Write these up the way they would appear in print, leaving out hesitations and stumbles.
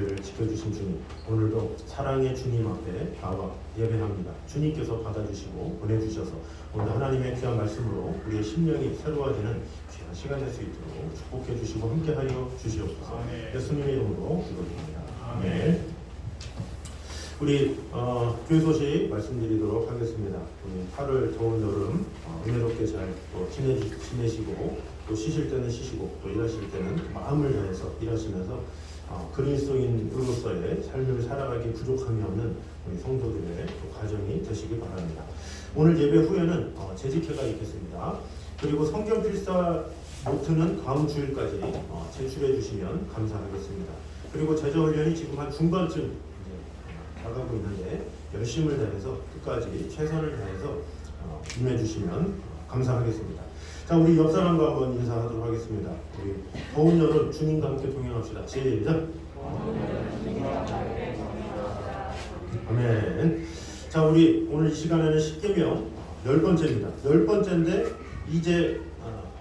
우리를 지켜주신 주님, 오늘도 사랑의 주님 앞에 나와 예배합니다. 주님께서 받아주시고 보내주셔서 오늘 하나님의 귀한 말씀으로 우리의 심령이 새로워지는 귀한 시간 될 수 있도록 축복해 주시고 함께하여 주시옵소서. 예수님의 이름으로 기도드립니다. 아멘. 우리 교회 소식 말씀드리도록 하겠습니다. 우리 8월 더운 여름 은혜롭게 잘 지내시고 또 쉬실 때는 쉬시고 또 일하실 때는 마음을 다해서 일하시면서 그리스도인으로서의 삶을 살아가기 부족함이 없는 우리 성도들의 가정이 되시기 바랍니다. 오늘 예배 후에는 재직회가 있겠습니다. 그리고 성경 필사 노트는 다음 주일까지 제출해 주시면 감사하겠습니다. 그리고 제자훈련이 지금 한 중반쯤 나가고 있는데 열심을 다해서 끝까지 최선을 다해서 임해 주시면 감사하겠습니다. 자, 우리 옆 사람과 한번 인사하도록 하겠습니다. 우리 더운 여름 주님과 함께 동행합시다. 시작. 아멘. 자, 우리 오늘 이 시간에는 십계명 10번째입니다. 10번째인데 이제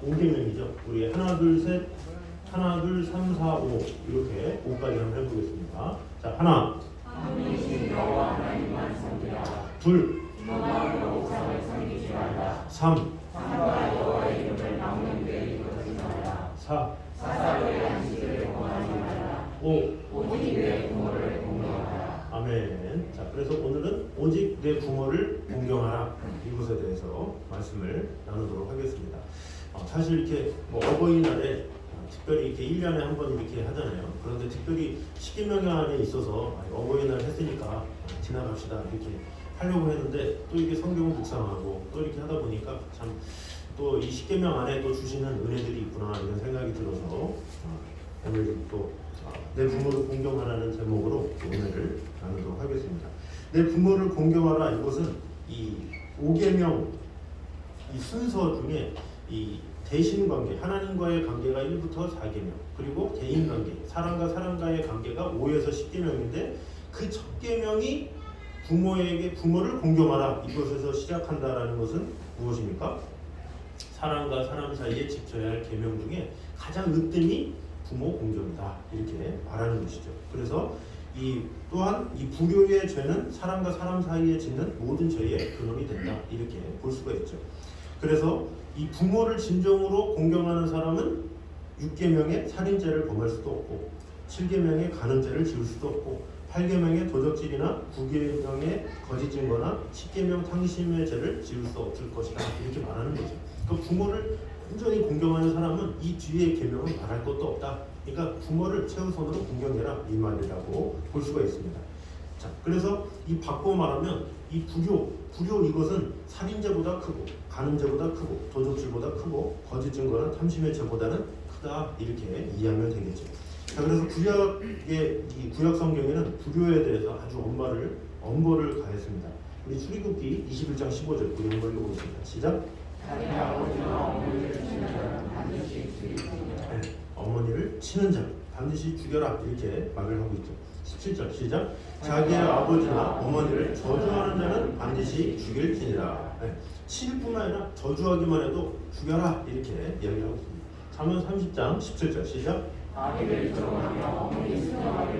5계명이죠. 우리 하나 둘 셋, 하나 둘 3 4 5 이렇게 5까지 한번 해보겠습니다. 자, 하나, 둘, 3, 4, 5. 아멘. 자, 그래서 오늘은 오직 내 부모를 공경하라 이것에 대해서 말씀을 나누도록 하겠습니다. 사실 이렇게 어버이날에 특별히 이렇게 1년에 한 번 이렇게 하잖아요. 그런데 특별히 십계명 안에 있어서 어버이날 했으니까 지나갑시다 이렇게 하려고 했는데 또 이게 성경을 묵상하고 또 이렇게 하다 보니까 참 또 이 십계명 안에 또 주시는 은혜들이 있구나 이런 생각이 들어서 오늘 또 내 부모를 공경하라는 제목으로 은혜를 나누도록 하겠습니다. 내 부모를 공경하라 이것은 이 5계명 이 순서 중에 이 대신관계, 하나님과의 관계가 1부터 4계명, 그리고 대인관계, 사람과 사람과의 관계가 5에서 10계명인데 그 첫 계명이 부모를 공경하라 이것에서 시작한다라는 것은 무엇입니까? 사람과 사람 사이에 지켜야 할 계명 중에 가장 으뜸이 부모 공경이다 이렇게 말하는 것이죠. 그래서 또한 이 불효의 죄는 사람과 사람 사이에 짓는 모든 죄의 근원이 된다 이렇게 볼 수가 있죠. 그래서 이 부모를 진정으로 공경하는 사람은 6계명의 살인죄를 범할 수도 없고 7계명의 간음죄를 지을 수도 없고 8계명의 도적질이나 9계명의 거짓 증거나 10계명 탕심의 죄를 지을 수 없을 것이다 이렇게 말하는 거죠. 그러니까 부모를 온전히 공경하는 사람은 이 뒤에 계명은 말할 것도 없다. 그러니까 부모를 최우선으로 공경해라 이 말이라고 볼 수가 있습니다. 자, 그래서 이 바꿔 말하면 이 불효 이것은 살인죄보다 크고 간음죄보다 크고 도적질보다 크고 거짓 증거나 탐심의 죄보다는 크다 이렇게 이해하면 되겠죠. 자, 그래서 구약 성경에는 불효에 대해서 아주 엄벌을 가했습니다. 우리 출애굽기 21장 15절 우리 한번 읽어보겠습니다. 시작. 어머니를 치는 자 반드시 죽여라 이렇게 말을 하고 있죠. 17절 시작. 자기의 아버지나 어머니를 저주하는 자는 반드시 죽일지니라. 칠 뿐만 아니라 저주하기만 해도 죽여라 이렇게 이야기를 하고 있습니다. 잠언 30장 17절 시작.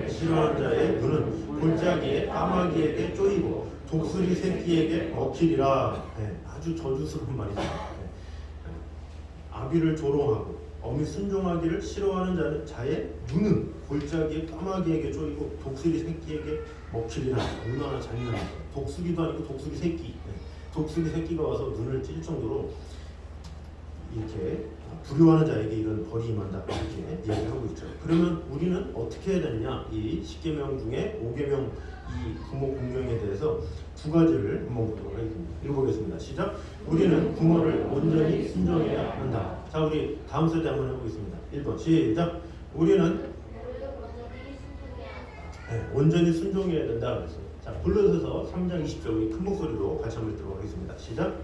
싫어하는 자의 눈은 골짜기에 까마귀에게 쪼이고 독수리 새끼에게 먹히리라. 아주 저주스러운 말이죠. 아비를 조롱하고 어미 순종하기를 싫어하는 자의 눈은 골짜기에 까마귀에게 쪼이고 독수리 새끼에게 먹히리라. 얼마나 잔인합니까? 독수리도 아니고 독수리 새끼. 독수리 새끼가 와서 눈을 찔 정도로 이렇게 불효하는 자에게 이런 벌이 임한다 이렇게 이야기하고 있죠. 그러면 우리는 어떻게 해야 되느냐? 이 10계명 중에 5계명 이 부모 공경에 대해서 두 가지를 한번 보도록 하겠습니다. 읽어보겠습니다. 시작. 우리는 부모를 온전히 순종해야 한다. 자, 우리 다음 세대 한번 해보겠습니다. 1번 시작. 우리는 온전히 순종해야 된다 그랬어요. 자, 골로새서 3장 20절 우리 큰 목소리로 같이 한번 읽도록 하겠습니다. 시작.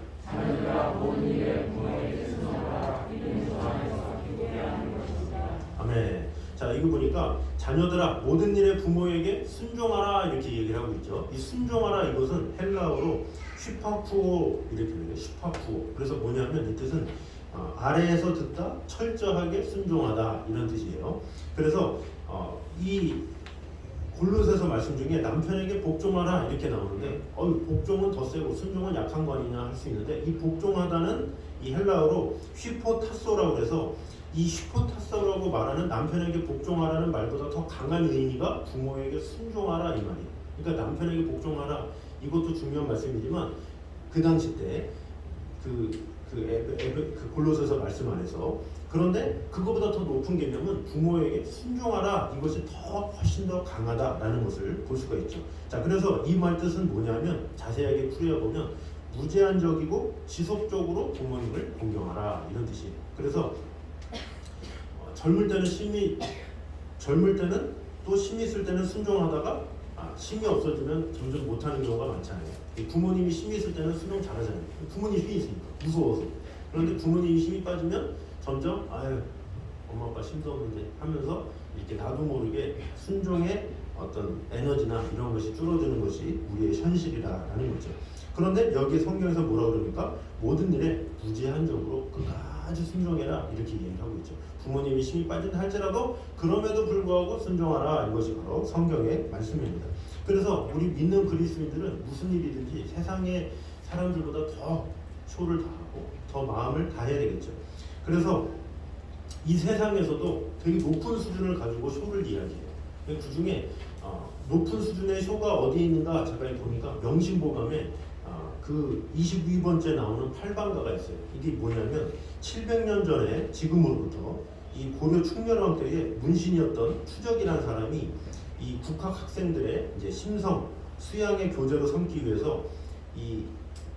아멘. 자, 이거 보니까 자녀들아 모든 일에 부모에게 순종하라 이렇게 얘기를 하고 있죠. 이 순종하라 이것은 헬라어로 슈파쿠오 이렇게 돼요. 슈파쿠오. 그래서 뭐냐면 이 뜻은 아래에서 듣다 철저하게 순종하다 이런 뜻이에요. 그래서 이 골로새서 말씀 중에 남편에게 복종하라 이렇게 나오는데 복종은 더 세고 순종은 약한 거 아니냐 할 수 있는데 이 복종하다는 이 헬라어로 휘포타소라고 해서 이 휘포타소라고 말하는 남편에게 복종하라는 말보다 더 강한 의미가 부모에게 순종하라 이 말이에요. 그러니까 남편에게 복종하라 이것도 중요한 말씀이지만 그 당시 때 그 골로새서 말씀 안에서 그런데 그거보다 더 높은 개념은 부모에게 순종하라 이것이 훨씬 더 강하다라는 것을 볼 수가 있죠. 자, 그래서 이 말 뜻은 뭐냐면 자세하게 풀어보면 무제한적이고 지속적으로 부모님을 공경하라 이런 뜻이에요. 그래서 젊을 때는 또 힘이 있을 때는 순종하다가 힘이 없어지면 점점 못하는 경우가 많잖아요. 부모님이 힘이 있을 때는 순종 잘하잖아요. 부모님 힘이 있으니까 무서워서. 그런데 부모님이 힘이 빠지면 점점 엄마 아빠 힘도 없는데 하면서 이렇게 나도 모르게 순종의 어떤 에너지나 이런 것이 줄어드는 것이 우리의 현실이라는 거죠. 그런데 여기 성경에서 뭐라 그러니까 모든 일에 무제한적으로 끝까지 순종해라 이렇게 얘기를 하고 있죠. 부모님이 힘이 빠진다 할지라도 그럼에도 불구하고 순종하라 이것이 바로 성경의 말씀입니다. 그래서 우리 믿는 그리스도인들은 무슨 일이든지 세상의 사람들보다 더 쇼를 다하고 더 마음을 다해야 되겠죠. 그래서 이 세상에서도 되게 높은 수준을 가지고 쇼를 이야기해요. 그 중에 높은 수준의 쇼가 어디에 있는가 제가 보니까 명심보감에 그 22번째 나오는 팔방가가 있어요. 이게 뭐냐면 700년 전에 지금으로부터 이 고려 충렬왕 때에 문신이었던 추적이라는 사람이 이 국학 학생들의 이제 심성 수양의 교재로 삼기 위해서 이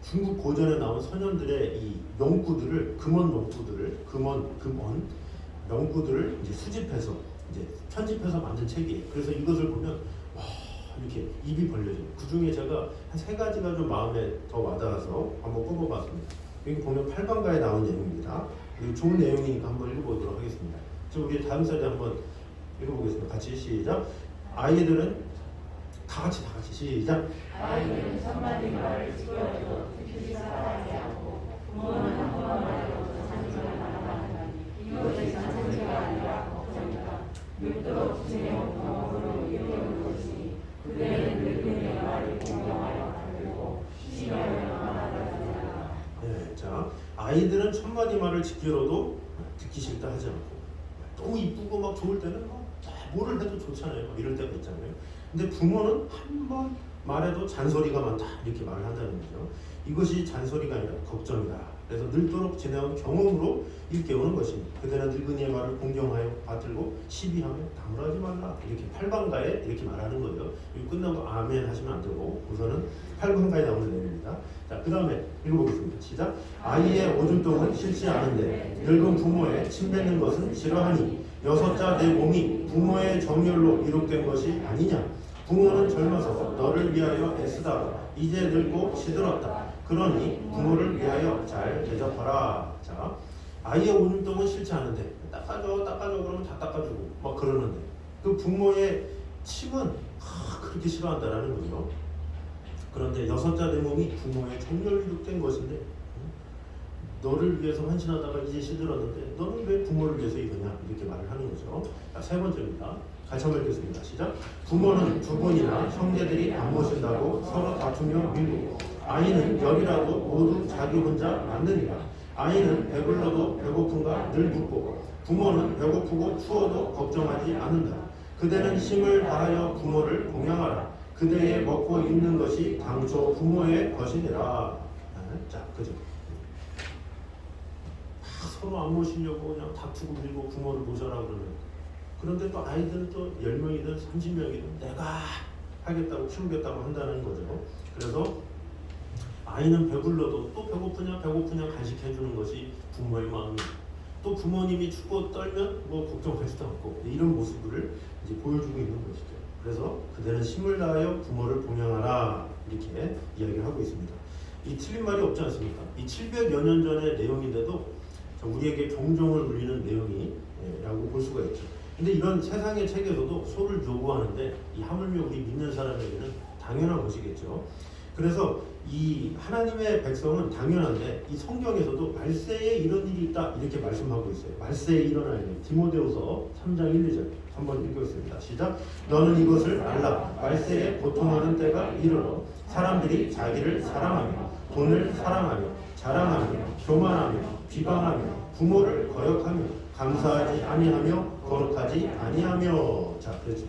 중국 고전에 나온 선현들의 이 명구들을 금원 명구들을 이제 수집해서 이제 편집해서 만든 책이에요. 그래서 이것을 보면 와 이렇게 입이 벌려져요. 그 중에 제가 한 3가지가 좀 마음에 더 와닿아서 한번 뽑아봤습니다. 여기 보면 8방가에 나온 내용입니다. 이거 좋은 내용이니까 한번 읽어보도록 하겠습니다. 저 우리 다음 살에 한번 읽어보겠습니다. 같이 시작. 아이들은 다 같이 시작. 아이들은 천만의 말을 지켜도 듣지 사랑하지 않고 부모는 한 번만 말해도 잔소리가 나가나니 이것이 잔소리가 아니라 걱정이다. 늙도록 지내온 경험으로 일깨우는 것이니 그대는 늙은이의 말을 공경하여 다르고 시시하여 영원하다. 네, 자 아이들은 천마디 말을 지키러도 듣기 싫다 하지 않고 너무 이쁘고 막 좋을 때는 뭐를 해도 좋잖아요. 이럴 때가 있잖아요. 근데 부모는 한 번 말해도 잔소리가 많다 이렇게 말을 한다는 거죠. 이것이 잔소리가 아니라 걱정이다. 그래서 늙도록 지내온 경험으로 일깨우는 것입니다. 그대는 늙은이의 말을 공경하여 받들고 시비하며 다물하지 말라. 이렇게 8방가에 이렇게 말하는 거예요. 이거 끝나고 아멘 하시면 안 되고 우선은 8방가에 나오는 내용입니다. 자, 그 다음에 읽어보겠습니다. 시작. 아이의 오줌똥은 싫지 않은데 늙은 부모의 침 뱉는 것은 싫어하니 여섯자 내 몸이 부모의 정열로 이룩된 것이 아니냐. 부모는 젊어서 너를 위하여 애쓰다가 이제 늙고 시들었다. 그러니 부모를 위하여 잘 대접하라. 자, 아이의 오줌똥은 싫지 않은데 닦아줘 그러면 다 닦아주고 막 그러는데 그 부모의 침은 그렇게 싫어한다라는 거죠. 그런데 여섯자 내 몸이 부모의 정열로 이룩된 것인데 너를 위해서 헌신하다가 이제 시들었는데 너는 왜 부모를 위해서 이러냐 이렇게 말을 하는 거죠. 자, 3번째입니다. 같이 한번 읽겠습니다. 시작. 부모는 두 분이나 형제들이 안 모신다고 서로 다투며 밀고 아이는 열이라도 모두 자기 혼자 만드니라. 아이는 배불러도 배고픈가 늘 묻고 부모는 배고프고 추워도 걱정하지 않는다. 그대는 힘을 다하여 부모를 공양하라. 그대의 먹고 입는 것이 당초 부모의 것이니라. 자, 그죠. 서로 안 모시려고 그냥 다투고 밀고 부모를 모셔라 그러는. 그런데 또 아이들은 또 10명이든 30명이든 내가 하겠다고 키우겠다고 한다는 거죠. 그래서 아이는 배불러도 또 배고프냐 간식해주는 것이 부모의 마음이에요. 또 부모님이 춥고 떨면 뭐 걱정하지도 않고 이런 모습을 이제 보여주고 있는 것이죠. 그래서 그대는 힘을 다하여 부모를 봉양하라 이렇게 이야기를 하고 있습니다. 이 틀린 말이 없지 않습니까? 이 700여 년 전의 내용인데도 우리에게 경종을 울리는 내용이라고 볼 수가 있죠. 근데 이런 세상의 책에서도 소를 요구하는데 이 하물며 우리 믿는 사람에게는 당연한 것이겠죠. 그래서 이 하나님의 백성은 당연한데 이 성경에서도 말세에 이런 일이 있다 이렇게 말씀하고 있어요. 말세에 일어날 일. 디모데후서 3장 1, 2절 한번 읽겠습니다. 시작. 너는 이것을 알라. 말세에 고통하는 때가 이르러 사람들이 자기를 사랑하며 돈을 사랑하며 자랑하며 교만하며 비방하며 부모를 거역하며 감사하지 아니하며 거룩하지 아니하며. 자, 그렇죠.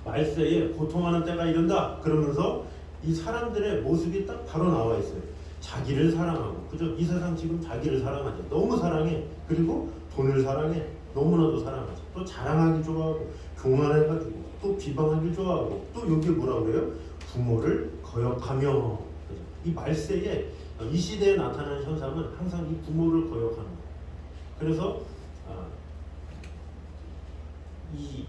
말세에 고통하는 때가 이른다. 그러면서 이 사람들의 모습이 딱 바로 나와 있어요. 자기를 사랑하고, 그죠? 이 세상 지금 자기를 사랑하죠. 너무 사랑해. 그리고 돈을 사랑해. 너무나도 사랑하죠. 또 자랑하기 좋아하고, 교만해가지고, 또 비방하기 좋아하고, 또 여기 뭐라고 그래요? 부모를 거역하며. 그죠? 이 말세에 이 시대에 나타나는 현상은 항상 이 부모를 거역하는 거예요. 그래서 이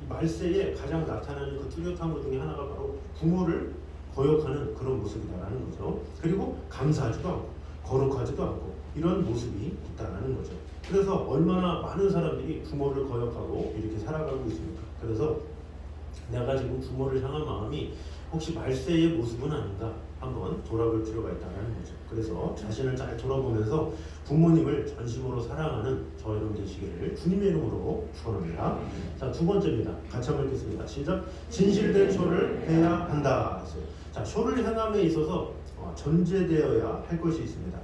말세에 가장 나타나는 그 뚜렷한 것 중에 하나가 바로 부모를 거역하는 그런 모습이다라는 거죠. 그리고 감사하지도 않고 거룩하지도 않고 이런 모습이 있다라는 거죠. 그래서 얼마나 많은 사람들이 부모를 거역하고 이렇게 살아가고 있습니까? 그래서 내가 지금 부모를 향한 마음이 혹시 말세의 모습은 아닌가 한번 돌아볼 필요가 있다는 거죠. 그래서 자신을 잘 돌아보면서 부모님을 전심으로 사랑하는 저 여러분 되시기를 주님의 이름으로 축원합니다. 자, 두 번째입니다. 같이 한번 읽겠습니다. 시작. 진실된 소를 해야 한다. 자, 소를 행함에 있어서 전제되어야 할 것이 있습니다.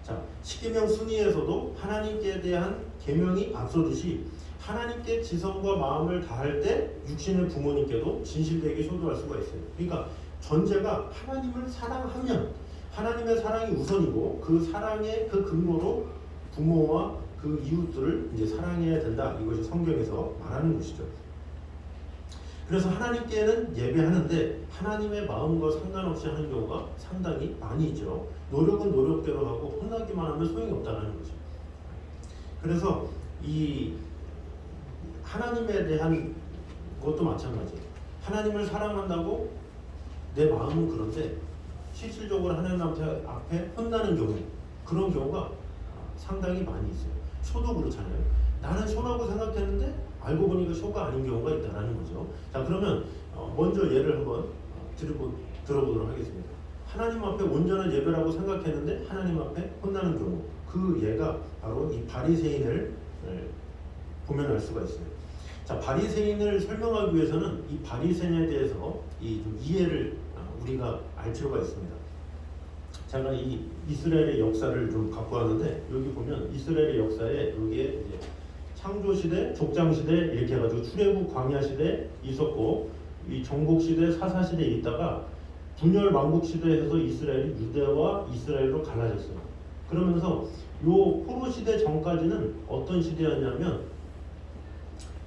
자, 십계명 순위에서도 하나님께 대한 계명이 앞서듯이 하나님께 지성과 마음을 다할 때 육신의 부모님께도 진실되게 효도할 수가 있어요. 그러니까 전제가 하나님을 사랑하면 하나님의 사랑이 우선이고 그 사랑의 그 근거로 부모와 그 이웃들을 이제 사랑해야 된다. 이것이 성경에서 말하는 것이죠. 그래서 하나님께는 예배하는데 하나님의 마음과 상관없이 하는 경우가 상당히 많이 있죠. 노력은 노력대로 하고 혼나기만 하면 소용이 없다는 거죠. 그래서 이 하나님에 대한 것도 마찬가지예요. 하나님을 사랑한다고 내 마음은 그런데 실질적으로 하나님 앞에 혼나는 경우, 그런 경우가 상당히 많이 있어요. 소도 그렇잖아요. 나는 소라고 생각했는데 알고 보니까 소가 아닌 경우가 있다는 거죠. 자, 그러면 먼저 예를 한번 들어보도록 하겠습니다. 하나님 앞에 온전한 예배라고 생각했는데 하나님 앞에 혼나는 경우, 그 예가 바로 이 바리새인을 보면 알 수가 있어요. 자, 바리새인을 설명하기 위해서는 이 바리새인에 대해서 좀 이해를 우리가 알 필요가 있습니다. 제가 이 이스라엘의 역사를 좀 갖고 왔는데 여기 보면 이스라엘의 역사에 여기에 이제 창조 시대, 족장 시대 이렇게 해가지고 출애굽 광야 시대 있었고 이 정복 시대, 사사 시대에 있다가 분열 왕국 시대에서 이스라엘이 유대와 이스라엘로 갈라졌어요. 그러면서 요 포로 시대 전까지는 어떤 시대였냐면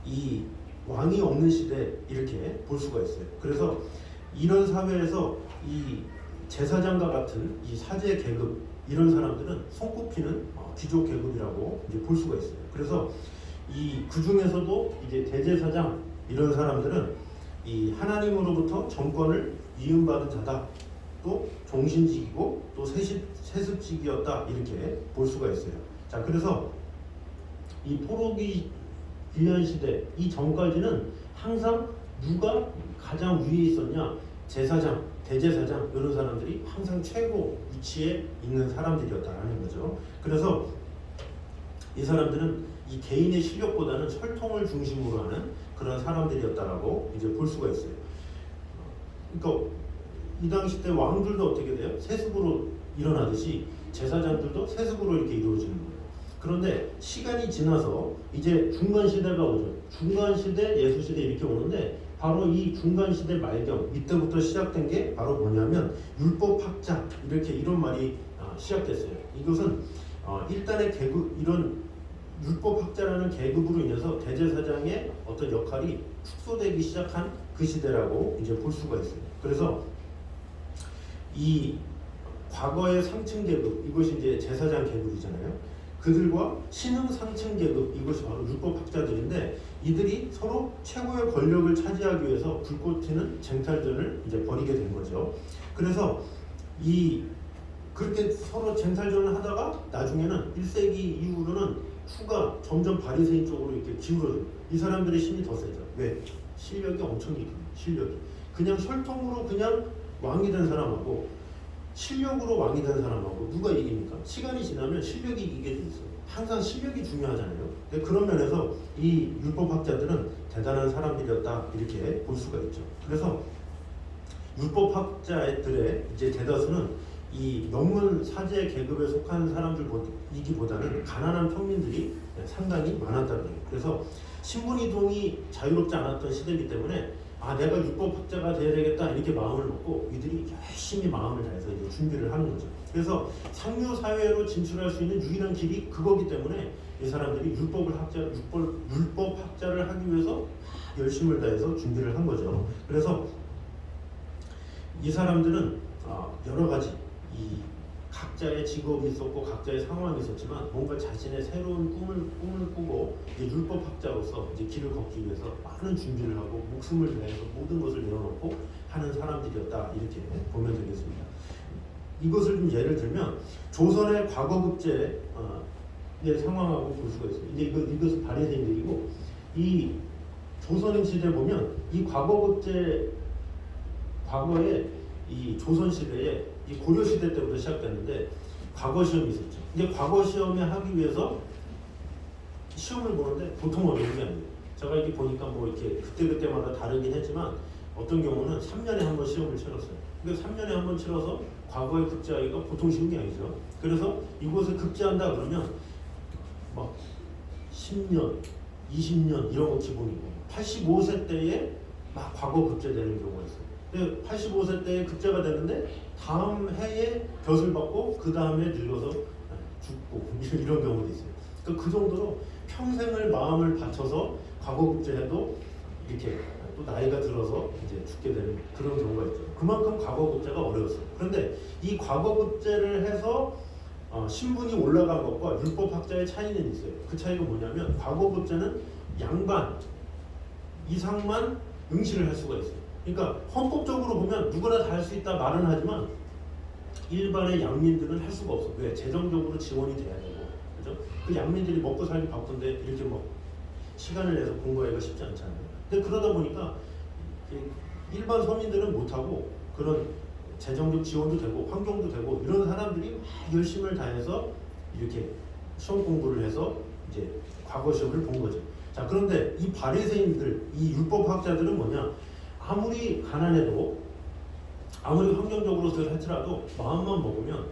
이 왕이 없는 시대 이렇게 볼 수가 있어요. 그래서 이런 사회에서 이 제사장과 같은 이 사제 계급 이런 사람들은 손꼽히는 귀족 계급이라고 이제 볼 수가 있어요. 그래서 그 중에서도 이제 대제사장 이런 사람들은 이 하나님으로부터 정권을 위임받은 자다. 또 종신직이고 또 세습직이었다 이렇게 볼 수가 있어요. 자, 그래서 이 포로기 귀환 시대 이 전까지는 항상 누가 가장 위에 있었냐? 제사장, 대제사장 이런 사람들이 항상 최고 위치에 있는 사람들이었다라는 거죠. 그래서 이 사람들은 이 개인의 실력보다는 혈통을 중심으로 하는 그런 사람들이었다라고 이제 볼 수가 있어요. 그러니까 이 당시 때 왕들도 어떻게 돼요? 세습으로 일어나듯이 제사장들도 세습으로 이렇게 이루어지는 거예요. 그런데 시간이 지나서 이제 중간 시대가 오죠. 중간 시대, 예수 시대 이렇게 오는데 바로 이 중간 시대 말경 이때부터 시작된 게 바로 뭐냐면 율법학자 이렇게 이런 말이 시작됐어요. 이것은 일단의 계급 이런 율법학자라는 계급으로 인해서 대제사장의 어떤 역할이 축소되기 시작한 그 시대라고 이제 볼 수가 있어요. 그래서 이 과거의 상층 계급 이것이 이제 제사장 계급이잖아요. 그들과 신흥 상층 계급 이것이 바로 율법학자들인데 이들이 서로 최고의 권력을 차지하기 위해서 불꽃 튀는 쟁탈전을 이제 벌이게 된 거죠. 그래서 그렇게 서로 쟁탈전을 하다가 나중에는 1세기 이후로는 추가 점점 바리새인 쪽으로 이렇게 기울어져요. 이 사람들의 힘이 더 세죠. 왜? 실력이 엄청 있거든요. 실력이. 그냥 혈통으로 그냥 왕이 된 사람하고 실력으로 왕이 된 사람하고 누가 이깁니까? 시간이 지나면 실력이 이기게 돼 있어요. 항상 실력이 중요하잖아요. 그런 면에서 이 율법학자들은 대단한 사람들이었다 이렇게 볼 수가 있죠. 그래서 율법학자들의 이제 대다수는 이 명문 사제 계급에 속한 사람들이기보다는 가난한 평민들이 상당히 많았다는 거예요. 그래서 신분 이동이 자유롭지 않았던 시대이기 때문에 내가 율법학자가 돼야 되겠다 이렇게 마음을 먹고 이들이 열심히 마음을 다해서 이제 준비를 하는 거죠. 그래서 상류 사회로 진출할 수 있는 유일한 길이 그거기 때문에 이 사람들이 율법학자를 하기 위해서 열심을 다해서 준비를 한 거죠. 그래서 이 사람들은 여러 가지 이 각자의 직업이 있었고 각자의 상황이 있었지만 뭔가 자신의 새로운 꿈을 꾸고 이제 율법학자로서 이제 길을 걷기 위해서 많은 준비를 하고 목숨을 다해서 모든 것을 내어놓고 하는 사람들이었다 이렇게 보면 되겠습니다. 이것을 좀 예를 들면 조선의 과거급제의 상황하고 볼 수가 있습니다. 이제 이것은 바리새인들이고 이 조선 시대 보면 이 과거급제 과거에 이 조선 시대에 이 고려 시대 때부터 시작됐는데 과거 시험이 있었죠. 이제 과거 시험에 하기 위해서 시험을 보는데 보통 어려운 게 아니에요. 제가 이게 보니까 뭐 이렇게 그때마다 다르긴 했지만 어떤 경우는 3년에 한 번 시험을 치렀어요. 그러니까 3년에 한 번 치러서 과거에 급제하기가 보통 쉬운 게 아니죠. 그래서 이곳에 급제한다 그러면 막 10년, 20년 이런 거 기본이고 85세 때에 막 과거 급제되는 경우가 있어요. 85세 때에 급제가 되는데 다음 해에 벼슬 받고 그 다음에 늙어서 죽고 이런 경우도 있어요. 그러니까 그 정도로 평생을 마음을 바쳐서 과거 급제해도 이렇게 또 나이가 들어서 이제 죽게 되는 그런 경우가 있죠. 그만큼 과거 급제가 어려웠어요. 그런데 이 과거 급제를 해서 신분이 올라간 것과 율법학자의 차이는 있어요. 그 차이가 뭐냐면 과거 급제는 양반 이상만 응시를 할 수가 있어요. 그러니까 헌법적으로 보면 누구나 다 할 수 있다 말은 하지만 일반의 양민들은 할 수가 없어. 왜? 재정적으로 지원이 돼야 되고, 그죠? 그 양민들이 먹고 살기 바쁜데 이렇게 뭐 시간을 내서 공부하기가 쉽지 않잖아요. 근데 그러다 보니까 일반 서민들은 못하고 그런 재정적 지원도 되고 환경도 되고 이런 사람들이 막 열심을 다해서 이렇게 시험 공부를 해서 이제 과거 시험을 본 거죠. 자, 그런데 이 바리새인들, 이 율법학자들은 뭐냐? 아무리 가난해도 아무리 환경적으로 할지라도 마음만 먹으면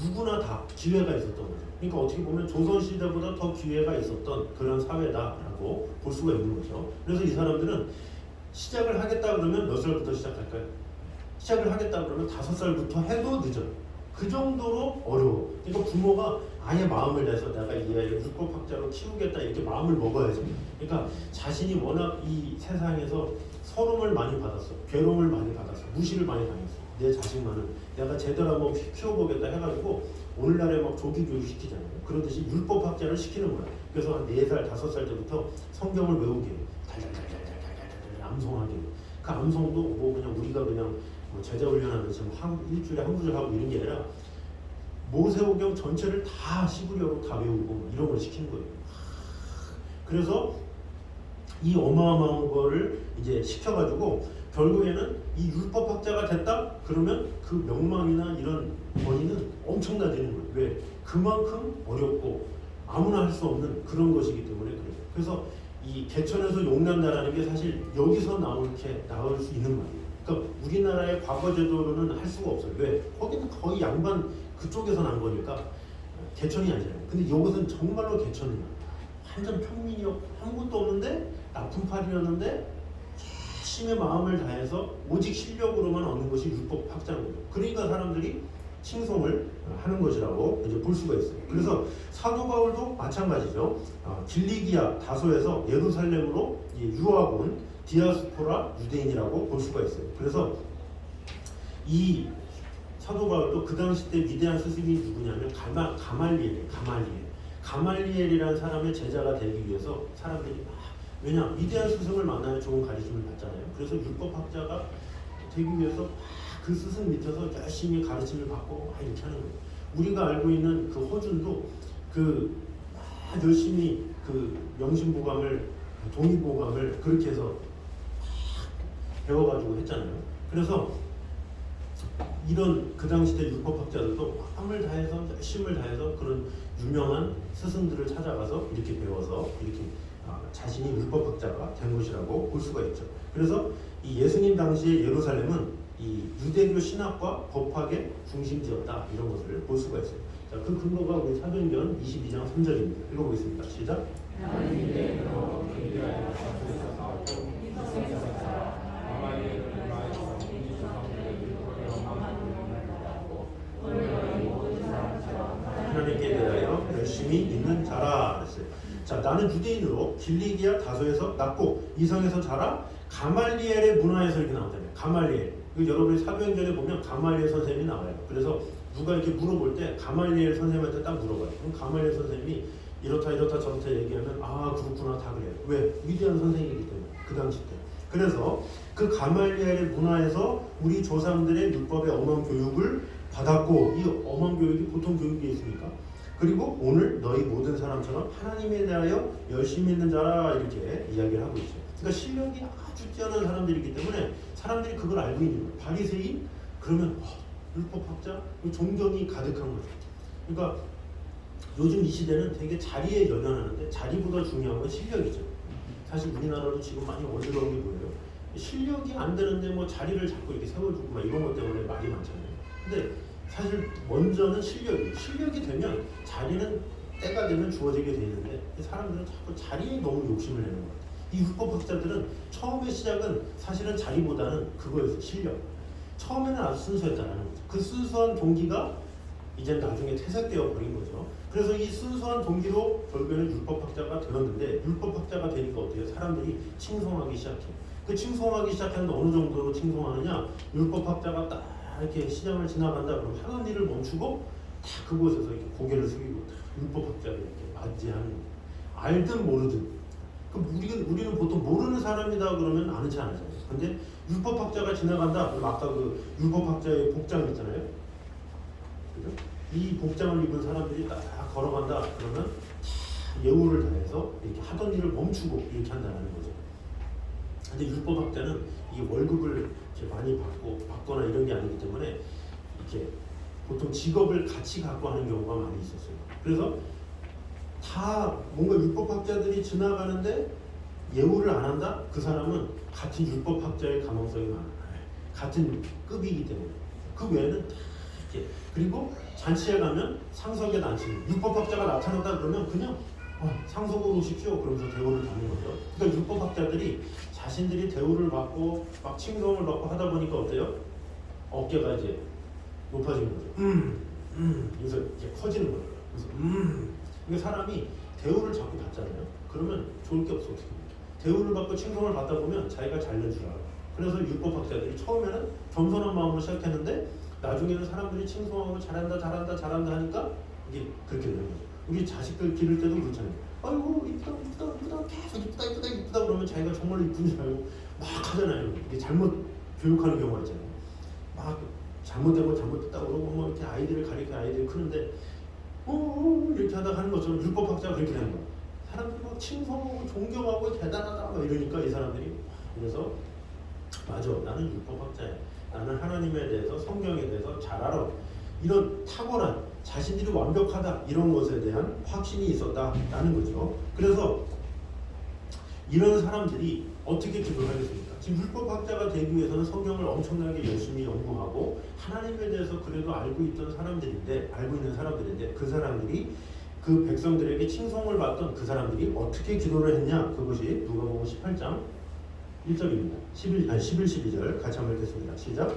누구나 다 기회가 있었던 거죠. 그러니까 어떻게 보면 조선시대보다 더 기회가 있었던 그런 사회다라고 볼 수가 있는 거죠. 그래서 이 사람들은 시작을 하겠다 그러면 몇 살부터 시작할까요? 시작을 하겠다 그러면 5살부터 해도 늦어요. 그 정도로 어려워. 그러니까 부모가 아예 마음을 내서 내가 이 아이를 율법학자로 키우겠다 이렇게 마음을 먹어야죠. 그러니까 자신이 워낙 이 세상에서 서름을 많이 받았어, 괴로움을 많이 받았어, 무시를 많이 당했어. 내 자식만은 내가 제대로 한번 키워보겠다 해가지고 오늘날에 막 조기 교육 시키잖아요. 그러듯이 율법학자를 시키는 거야. 그래서 한 4살, 5살 때부터 성경을 외우게, 달달달달달달달 암송하게. 그 암송도 뭐 그냥 우리가 그냥 뭐 제자 훈련하듯이 일주일에 한 구절 하고 이런 게 아니라 모세오경 전체를 다 시부려로 다 외우고 이런 걸 시키는 거예요. 그래서 이 어마어마한 거를 이제 시켜가지고 결국에는 이 율법학자가 됐다? 그러면 그 명망이나 이런 권위는 엄청나지는 거예요. 왜? 그만큼 어렵고 아무나 할 수 없는 그런 것이기 때문에 그래요. 그래서 이 개천에서 용난다라는 게 사실 여기서 나올 수 있는 말이에요. 그러니까 우리나라의 과거 제도로는 할 수가 없어요. 왜? 거기는 거의 양반 그쪽에서 난 거니까 개천이 아니잖아요. 근데 이것은 정말로 개천이야. 완전 평민이요. 아무것도 없는데 나쁜 팔이었는데 열심히 마음을 다해서 오직 실력으로만 얻는 것이 율법학자인 거죠. 그러니까 사람들이 칭송을 하는 것이라고 이제 볼 수가 있어요. 그래서 사도 바울도 마찬가지죠. 길리기아 다소에서 예루살렘으로 유학 온 디아스포라 유대인이라고 볼 수가 있어요. 그래서 이 사도 바울도 그 당시 때 위대한 스승이 누구냐면 가말리엘이라는 사람의 제자가 되기 위해서 사람들이 왜냐 위대한 스승을 만나야 좋은 가르침을 받잖아요. 그래서 율법학자가 되기 위해서 그 스승 밑에서 열심히 가르침을 받고 이렇게 하는 거예요. 우리가 알고 있는 그 허준도 열심히 그 명심보감을 동의보감을 그렇게 해서 배워가지고 했잖아요. 그래서 이런 그 당시 때 율법학자들도 마음을 다해서 열심을 다해서 그런 유명한 스승들을 찾아가서 이렇게 배워서 이렇게 자신이 율법학자가 된 것이라고 볼 수가 있죠. 그래서 이 예수님 당시의 예루살렘은 이 유대교 신학과 법학의 중심지였다 이런 것을 볼 수가 있어요. 자, 그 근거가 우리 사도행전 22장 3절입니다. 읽어보겠습니다. 시작. 하나님께 대하여 열심히 있는 자라 그랬어요. 자, 나는 유대인으로 길리기아 다소에서 났고 이성에서 자라 가말리엘의 문화에서 이렇게 나온다며. 가말리엘. 여러분이 사도행전에 보면 가말리엘 선생님이 나와요. 그래서 누가 이렇게 물어볼 때 가말리엘 선생님한테 딱 물어봐요. 그럼 가말리엘 선생님이 이렇다 이렇다 저렇다 얘기하면 아 그렇구나 다 그래요. 왜? 위대한 선생님이기 때문에 그 당시 때. 그래서 그 가말리엘의 문화에서 우리 조상들의 율법의 엄한 교육을 받았고 이 엄한 교육이 보통 교육이 있습니까? 그리고 오늘 너희 모든 사람처럼 하나님에 대하여 열심히 있는 자라 이렇게 이야기를 하고 있죠. 그러니까 실력이 아주 뛰어난 사람들이기 때문에 사람들이 그걸 알고 있는 거예요. 바리새인 그러면 율법학자 존경이 가득한 거죠. 그러니까 요즘 이 시대는 되게 자리에 연연하는데 자리보다 중요한 건 실력이죠. 사실 우리나라도 지금 많이 어지러운 게 뭐예요? 실력이 안 되는데 뭐 자리를 자꾸 이렇게 세워주고 막 이런 것 때문에 말이 많잖아요. 근데 사실 먼저는 실력이 되면 자리는 때가 되면 주어지게 돼 있는데 사람들은 자꾸 자리에 너무 욕심을 내는 거예요. 이 율법학자들은 처음의 시작은 사실은 자리보다는 그거였어요. 실력. 처음에는 아주 순수했다는 거죠. 그 순수한 동기가 이제 나중에 퇴색되어 버린 거죠. 그래서 이 순수한 동기로 결국에는 율법학자가 되었는데 율법학자가 되니까 어때요? 사람들이 칭송하기 시작해요. 그 칭송하기 시작하는데 어느 정도로 칭송하느냐? 율법학자가 딱 이렇게 시장을 지나간다 그러면 하던 일을 멈추고 다 그곳에서 이렇게 고개를 숙이고 율법학자를 이렇게 맞이하는 거예요. 알든 모르든. 우리는 보통 모르는 사람이다 그러면 아는 체 안 하잖아요. 근데 율법학자가 지나간다 그럼 아까 그 율법학자의 복장 있잖아요. 그죠? 이 복장을 입은 사람들이 딱 걸어간다 그러면 다 예우를 다해서 이렇게 하던 일을 멈추고 이렇게 한다는 거죠. 근데 율법학자는 이 월급을 이렇게 많이 받거나 이런 게 아니기 때문에 이렇게 보통 직업을 같이 갖고 하는 경우가 많이 있었어요. 그래서 다 뭔가 율법학자들이 지나가는데 예우를 안 한다? 그 사람은 같은 율법학자의 가망성이 많아요. 같은 급이기 때문에. 그 외에는 다 이렇게. 그리고 잔치에 가면 상석에 앉히는 율법학자가 나타났다 그러면 그냥 상석으로 오십시오 그러면서 대우를 받는 거죠. 그러니까 율법학자들이 자신들이 대우를 받고 막 칭송을 받고 하다 보니까 어때요? 어깨가 이제 높아지는 거죠. 그래서 이제 커지는 거예요. 그래서 이게 사람이 대우를 자꾸 받잖아요. 그러면 좋을 게 없어. 어떻게 대우를 받고 칭송을 받다 보면 자기가 잘된 줄 알아. 그래서 율법학자들이 처음에는 겸손한 마음으로 시작했는데 나중에는 사람들이 칭송하고 잘한다 하니까 이게 그렇게 되는 거죠. 우리 자식들 기를 때도 그렇잖아요. 아이고 이쁘다 계속 이쁘다 그러면 자기가 정말로 이쁜 줄 알고 막 하잖아요. 이게 잘못 교육하는 경우가 있잖아요. 막 잘못되고 잘못됐다 그러고 뭐 이렇게 아이들을 가리켜 아이들이 크는데 이렇게 하다가 하는 것처럼 율법학자가 그렇게 되는 거예요. 사람들이 막 칭송하고 존경하고 대단하다 막 이러니까 이 사람들이 그래서 맞아 나는 율법학자야. 나는 하나님에 대해서 성경에 대해서 잘 알아. 이런 탁월한 자신들이 완벽하다 이런 것에 대한 확신이 있었다라는 거죠. 그래서 이런 사람들이 어떻게 기도를 하겠습니까? 지금 율법학자가 되기 위해서는 성경을 엄청나게 열심히 연구하고 하나님에 대해서 그래도 알고 있는 사람들인데 그 사람들이 그 백성들에게 칭송을 받던 그 사람들이 어떻게 기도를 했냐? 그것이 누가복음 18장 1절입니다. 11, 12절 같이 한번 읽겠습니다. 시작.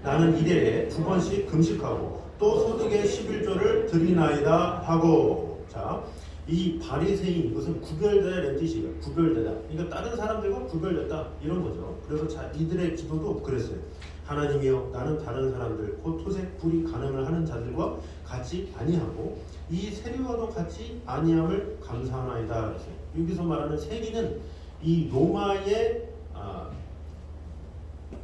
나는 이래에 2번씩 금식하고 또 소득의 11조를 드리나이다 하고. 자, 이 바리새인 이것은 구별되다라는 뜻이에요. 구별되다. 그러니까 다른 사람들과 구별됐다 이런 거죠. 그래서 이들의 기도도 그랬어요. 하나님이여 나는 다른 사람들 곧 토색 불이 간음을 하는 자들과 같이 아니하고 이 세리와도 같이 아니함을 감사하나이다. 여기서 말하는 세리는 이 로마의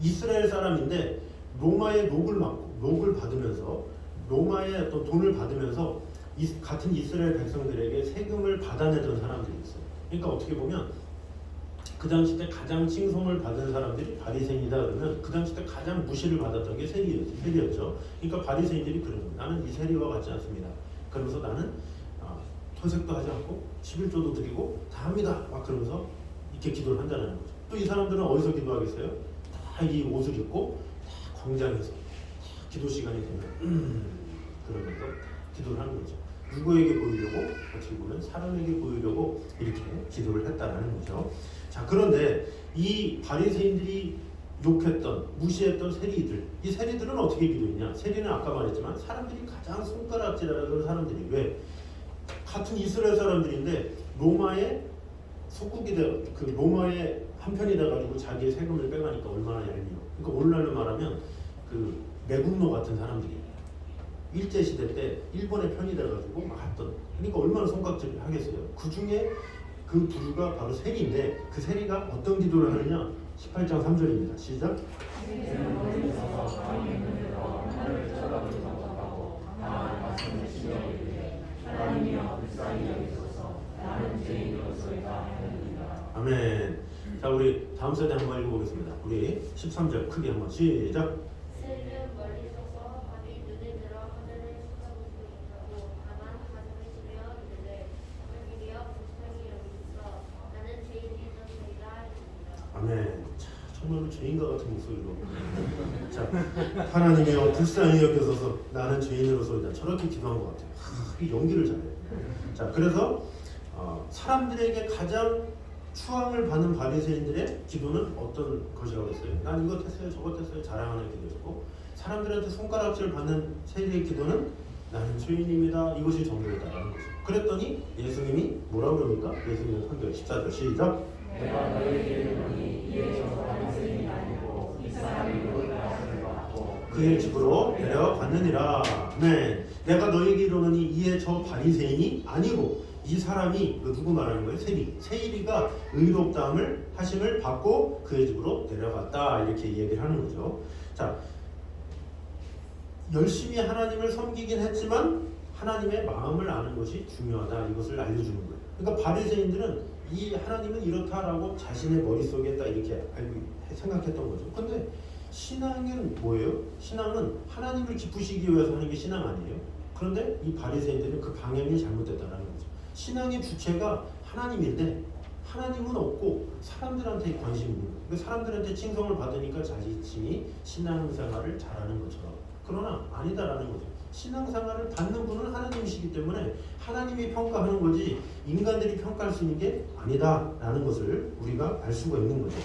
이스라엘 사람인데 로마의 녹을 받으면서 로마의 어떤 돈을 받으면서 같은 이스라엘 백성들에게 세금을 받아내던 사람들이 있어요. 그러니까 어떻게 보면 그 당시 때 가장 칭송을 받은 사람들이 바리새인이다 그러면 그 당시 때 가장 무시를 받았던 게 세리였죠. 그러니까 바리새인들이 그러는 거예요. 나는 이 세리와 같지 않습니다. 그러면서 나는 토색도 하지 않고 11조도 드리고 다 합니다. 막 그러면서 이렇게 기도를 한다는 거죠. 또 이 사람들은 어디서 기도하겠어요? 다 이 옷을 입고 다 광장에서 다 기도 시간이 되면 그러면서 기도를 하는 거죠. 누구에게 보이려고? 어떻게 보면 사람에게 보이려고 이렇게 기도를 했다라는 거죠. 자, 그런데 이 바리새인들이 욕했던, 무시했던 세리들, 이 세리들은 어떻게 기도했냐? 세리는 아까 말했지만 사람들이 가장 손가락질하던 사람들이 왜? 같은 이스라엘 사람들인데 로마의 속국이 그 로마의 한편이 돼가지고 자기의 세금을 빼가니까 얼마나 얄미워. 그러니까 오늘날로 말하면 그 매국노 같은 사람들이 일제 시대 때 일본의 편이 돼가지고 막 했던. 그러니까 얼마나 손가락질을 하겠어요. 그 중에 그 부류가 바로 세리인데 그 세리가 어떤 기도를 하느냐? 18장 3절입니다. 시작. 아멘. 자, 우리 다음 세대 한번 읽어보겠습니다. 우리 13절 크게 한번 시작. 세리는 멀리 서서 밤이 눈에 들어 하늘을 쳐다보고 있다고 다만 가슴을 치며 이르되 하나님이여 불쌍히 여기소서 나는 죄인이 되었나이다 했습니다. 아멘. 자, 정말로 죄인과 같은 목소리로. 자, 하나님이여 불쌍히 여겨서서 나는 죄인으로서이다. 저렇게 기도한 것 같아요. 이 연기를 잘해요. 자, 그래서 사람들에게 가장 추앙을 받는 바리새인들의 기도는 어떤 것이라고 했어요? 난 이것 했어요, 저것 했어요, 자랑하는 기도였고, 사람들한테 손가락질 받는 세리의 기도는 나는 죄인입니다. 이것이 정결이다라는 거죠. 그랬더니 예수님이 뭐라고 그럽니까? 예수님의 판결 14절 시작. 내가 너에게 이르노니 이에 저 바리새인이 아니고 이 사람이 너희가 하시는 것 같고 그의 집으로 데려갔느니라. 네, 내가 너에게 이르노니 이에 저 바리새인이 아니고 이 사람이 누구 말하는 거예요? 세리가 의롭다함을 하심을 받고 그의 집으로 데려갔다 이렇게 얘기를 하는 거죠. 자, 열심히 하나님을 섬기긴 했지만 하나님의 마음을 아는 것이 중요하다 이것을 알려주는 거예요. 그러니까 바리새인들은 이 하나님은 이렇다라고 자신의 머릿속에 딱 이렇게 알고 생각했던 거죠. 근데 신앙은 뭐예요? 신앙은 하나님을 기쁘시기 위해서 하는 게 신앙 아니에요? 그런데 이 바리새인들은 그 방향이 잘못됐다는 거죠. 신앙의 주체가 하나님인데 하나님은 없고 사람들한테 관심이 있는 거예요. 그러니까 사람들한테 칭송을 받으니까 자신이 신앙생활을 잘하는 것처럼. 그러나 아니다라는 거죠. 신앙생활을 받는 분은 하나님이시기 때문에 하나님이 평가하는 거지 인간들이 평가할 수 있는 게 아니다라는 것을 우리가 알 수가 있는 거죠.